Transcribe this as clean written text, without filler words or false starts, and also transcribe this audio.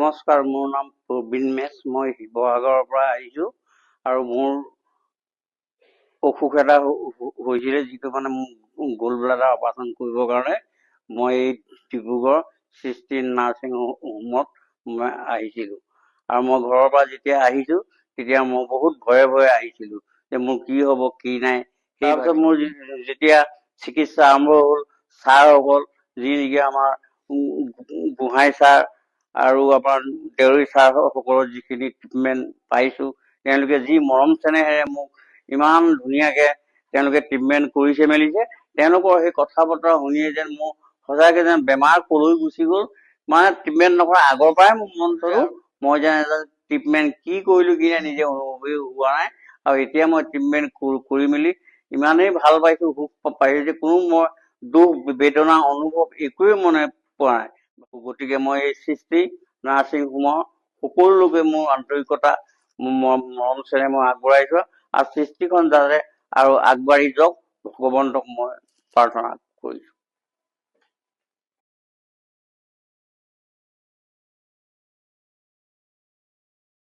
নমস্কাৰ, মোৰ নাম প্ৰবীণ মেচ। মই শিৱসাগৰৰ পৰা আহিছোঁ আৰু মোৰ অসুখ এটা হৈছিলে, যিটো মানে গ'ল্ড ব্লাডাৰ অপাৰেশ্যন কৰিবৰ কাৰণে মই এই ডিব্ৰুগড় সৃষ্টি নাৰ্ছিং হোমত মই আহিছিলোঁ। আৰু মই ঘৰৰ পৰা যেতিয়া আহিছোঁ তেতিয়া মই বহুত ভয়ে ভয়ে আহিছিলোঁ যে মোৰ কি হ'ব কি নাই। তাৰপিছত মোৰ যেতিয়া চিকিৎসা আৰম্ভ হ'ল, ছাৰসকল যি নেকি আমাৰ গোহাঁই ছাৰ আৰু আমাৰ দেউৰী ছাৰসকলৰ যিখিনি ট্ৰিটমেণ্ট পাইছোঁ, তেওঁলোকে যি মৰম চেনেহেৰে মোক ইমান ধুনীয়াকৈ তেওঁলোকে ট্ৰিটমেণ্ট কৰিছে মেলিছে, তেওঁলোকৰ সেই কথা বতৰা শুনিয়ে যেন মোৰ সঁচাকৈ যেন বেমাৰ কলৈ গুচি গ'ল। মানে ট্ৰিটমেণ্ট নকৰা আগৰ পৰাই মোৰ মনটো মই যেন এজন ট্ৰিটমেণ্ট কি কৰিলোঁ কি নাই নিজে অনুভৱেই হোৱা নাই। আৰু এতিয়া মই ট্ৰিটমেণ্ট কৰি মেলি ইমানেই ভাল পাইছোঁ, সুখ পাইছোঁ যে কোনো মই দুখ বেদনা অনুভৱ একোৱেই মনে পোৱা নাই। গতিকে মই এই সৃষ্টি নাৰ্ছিং হোমৰ সকলো লোকে মোৰ আন্তৰিকতা মৰম চেনেহ মই আগবঢ়াইছোঁ আৰু সৃষ্টিখন যাতে আৰু আগবাঢ়ি যাওক ভগৱন্তক মই প্ৰাৰ্থনা কৰিছোঁ।